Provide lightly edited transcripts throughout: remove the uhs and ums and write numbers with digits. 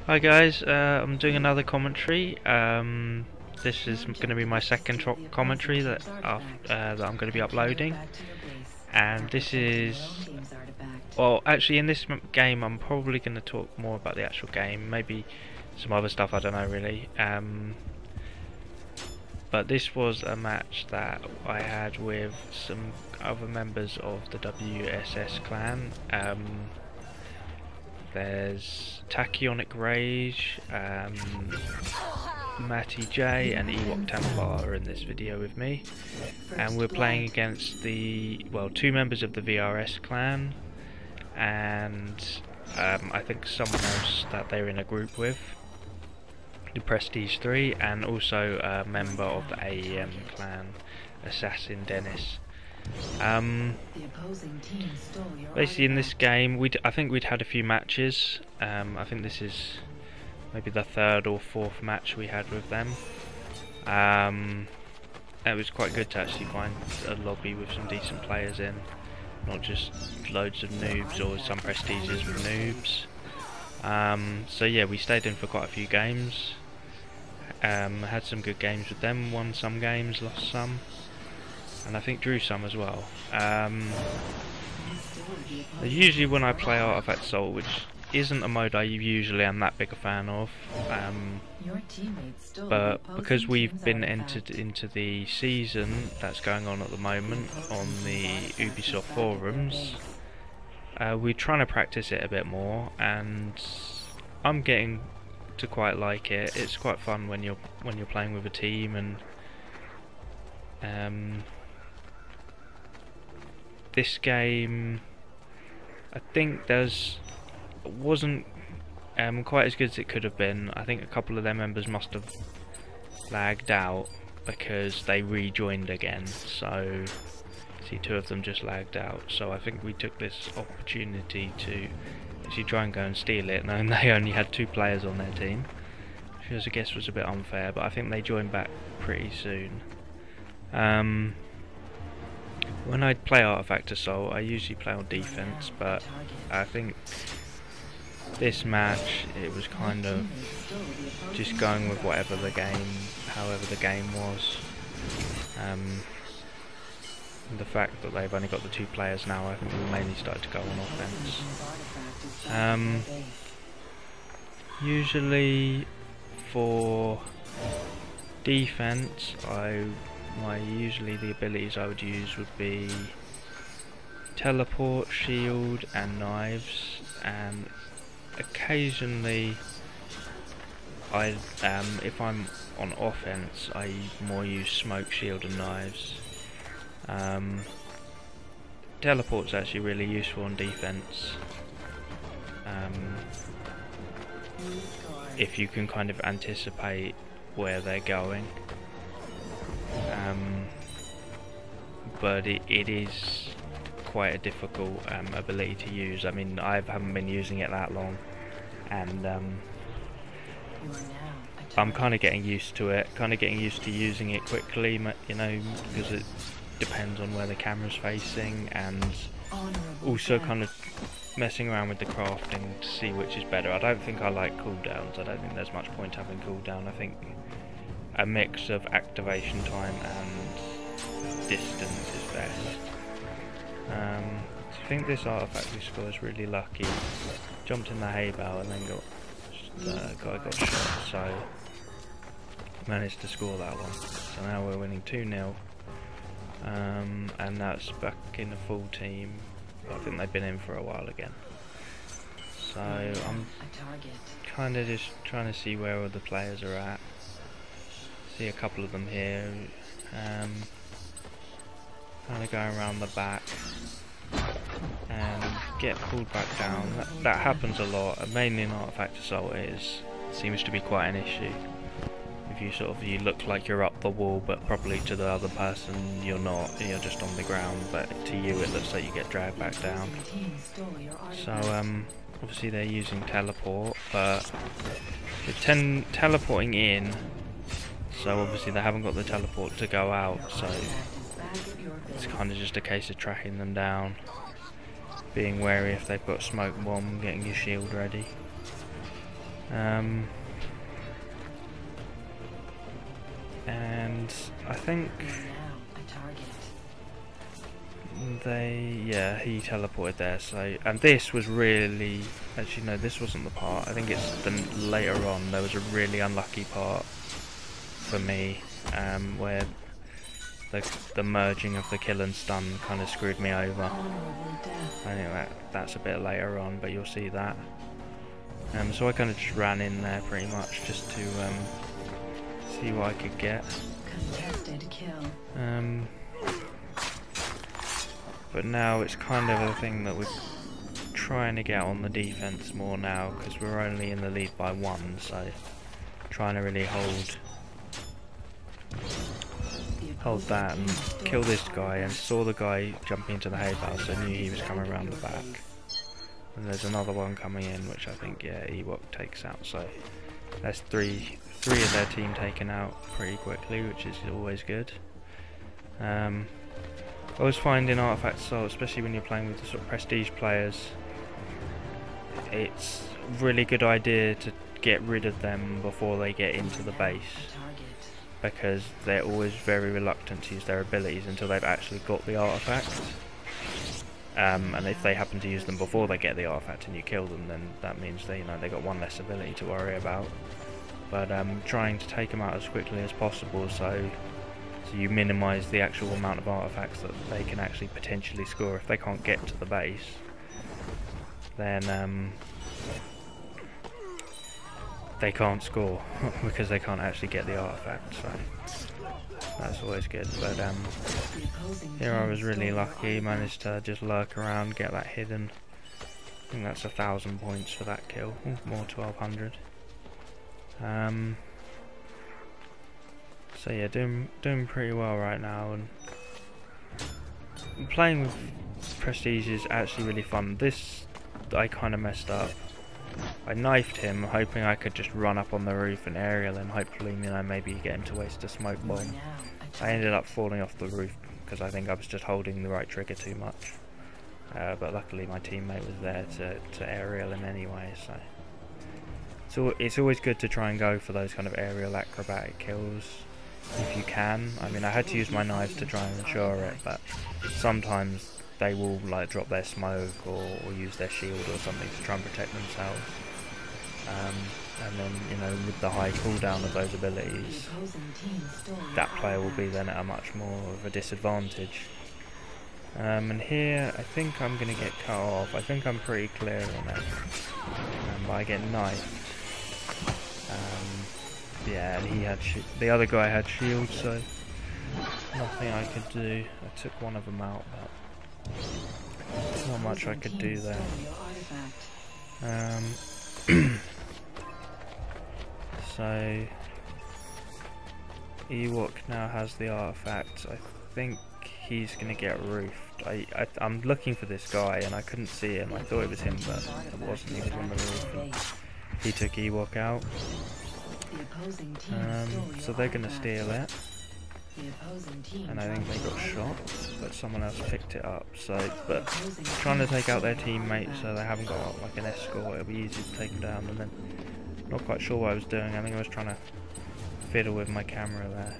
Hi guys, I'm doing another commentary. This is going to be my second commentary that I'm going to be uploading, and this is, well, actually in this game I'm probably going to talk more about the actual game, maybe some other stuff, I don't know really. But this was a match that I had with some other members of the WSS clan. There's Tachyonic Rage, Matty J and Ewok Templar are in this video with me, and we're playing against two members of the VRS clan and I think someone else that they're in a group with, the Prestige 3, and also a member of the AEM clan, Assassin Dennis. Basically in this game I think we'd had a few matches. I think this is maybe the third or fourth match we had with them. It was quite good to actually find a lobby with some decent players in, not just loads of noobs or some prestiges with noobs. So yeah, we stayed in for quite a few games. Had some good games with them, won some games, lost some, and I think drew some as well. Usually when I play Artifact Assault, which isn't a mode I usually am that big a fan of, but because we've been entered into the season that's going on at the moment on the Ubisoft forums, we're trying to practice it a bit more, and I'm getting to quite like it. It's quite fun when you're playing with a team, and this game, I think wasn't quite as good as it could have been. I think a couple of their members must have lagged out because they rejoined again. So, see, two of them just lagged out. So I think we took this opportunity to actually try and go and steal it, knowing they only had 2 players on their team, which I guess was a bit unfair. But I think they joined back pretty soon. When I play Artifact Assault, I usually play on defense, but I think this match it was kind of just going with however the game was. The fact that they've only got the 2 players now, I think we mainly started to go on offense. Usually for defense, usually the abilities I would use would be teleport, shield and knives, and occasionally if I'm on offense I more use smoke, shield and knives. Teleport's actually really useful on defense, if you can kind of anticipate where they're going. But it is quite a difficult ability to use. I mean, I haven't been using it that long, and I'm kind of getting used to it, using it quickly, you know, because it depends on where the camera's facing, and also kind of messing around with the crafting to see which is better. I don't think I like cooldowns. I don't think there's much point having cooldown. I think a mix of activation time and distance is best. I think this artifact we scored is really lucky. Jumped in the hay bale and then got shot, so managed to score that one. So now we're winning 2-0, and that's back in the full team. I think they've been in for a while again. So I'm kind of just trying to see where all the players are at. See a couple of them here, kind of going around the back and get pulled back down. That happens a lot, mainly in Artifact Assault. Seems to be quite an issue. If you look like you're up the wall, but probably to the other person you're not, you're just on the ground, but to you it looks like you get dragged back down. So obviously they're using teleport, but they're teleporting in, so obviously they haven't got the teleport to go out, so it's kind of just a case of tracking them down, being wary if they've got smoke bomb, getting your shield ready. And I think he teleported there, so, and this was really, actually no, this wasn't the part, I think it's the later on, there was a really unlucky part for me, where the merging of the kill and stun kind of screwed me over. I think that's a bit later on, but you'll see that. So I kind of just ran in there pretty much just to see what I could get. But now it's kind of a thing that we're trying to get on the defense more now, because we're only in the lead by 1, so trying to really hold that and kill this guy, and saw the guy jumping into the hay bale, so I knew he was coming around the back. And there's another one coming in, which I think, yeah, Ewok takes out, so that's three of their team taken out pretty quickly, which is always good. I was finding Artifact Assault, especially when you're playing with the sort of prestige players, it's a really good idea to get rid of them before they get into the base, because they're always very reluctant to use their abilities until they've actually got the artifact. And if they happen to use them before they get the artifact and you kill them, then that means they got one less ability to worry about. But trying to take them out as quickly as possible, so you minimise the actual amount of artifacts that they can actually potentially score. If they can't get to the base, then they can't score because they can't actually get the artifact. So that's always good. But here I was really lucky, managed to just lurk around, get that hidden. I think that's 1,000 points for that kill. Ooh, more 1,200. So yeah, doing pretty well right now, and playing with Prestige is actually really fun. This I kind of messed up. I knifed him, hoping I could just run up on the roof and aerial him, hopefully maybe get him to waste a smoke bomb. I ended up falling off the roof because I think I was just holding the right trigger too much. But luckily my teammate was there to aerial him anyway, so it's always good to try and go for those kind of aerial acrobatic kills if you can. I mean, I had to use my knives to try and ensure it, but sometimes they will like drop their smoke or use their shield or something to try and protect themselves. And then, with the high cooldown of those abilities, that player will be then at a much more of a disadvantage. And here, I think I'm going to get cut off. I think I'm pretty clear on it. But I get knifed. Yeah, and the other guy had shield, so nothing I could do. I took one of them out, but not much I could do there. So Ewok now has the artifact. I think he's gonna get roofed. I'm looking for this guy and I couldn't see him. I thought it was him, but it wasn't. He was on the roof. And he took Ewok out. So they're gonna steal it. And I think they got shot, but someone else picked it up. But trying to take out their teammates so they haven't got like an escort, it'll be easy to take them down. And then not quite sure what I was doing. I think I was trying to fiddle with my camera there.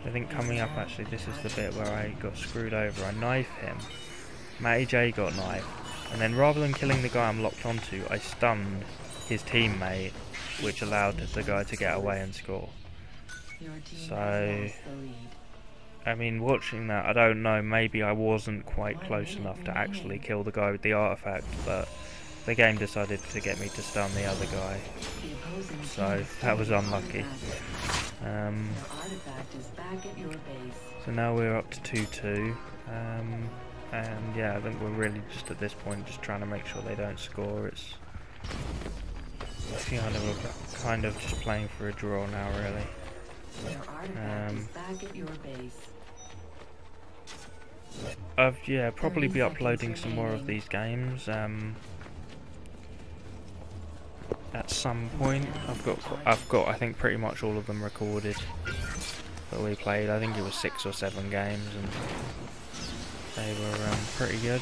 I think coming up, actually, this is the bit where I got screwed over. I knife him. Matty J got knifed, and then rather than killing the guy I'm locked onto, I stunned his teammate, which allowed the guy to get away and score. So, I mean, watching that, I don't know, maybe I wasn't quite close enough to actually kill the guy with the artifact, but the game decided to get me to stun the other guy, so that was unlucky. So now we're up to 2-2, and yeah, I think we're really just at this point just trying to make sure they don't score. It's kind of just playing for a draw now, really. Probably be uploading some more of these games at some point. I've got I think pretty much all of them recorded that we played. I think it was 6 or 7 games, and they were pretty good.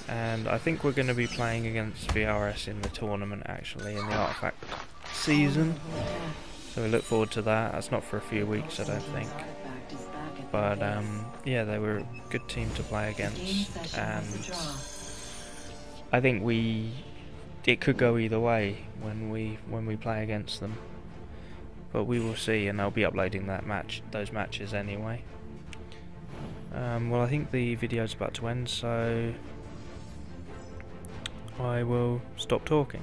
and I think we're going to be playing against VRS in the tournament, actually, in the Artifact season. So we look forward to that. That's not for a few weeks, I don't think. But yeah, they were a good team to play against, and I think it could go either way when we play against them. But we will see, and I'll be uploading those matches anyway. Well, I think the video's about to end, so I will stop talking.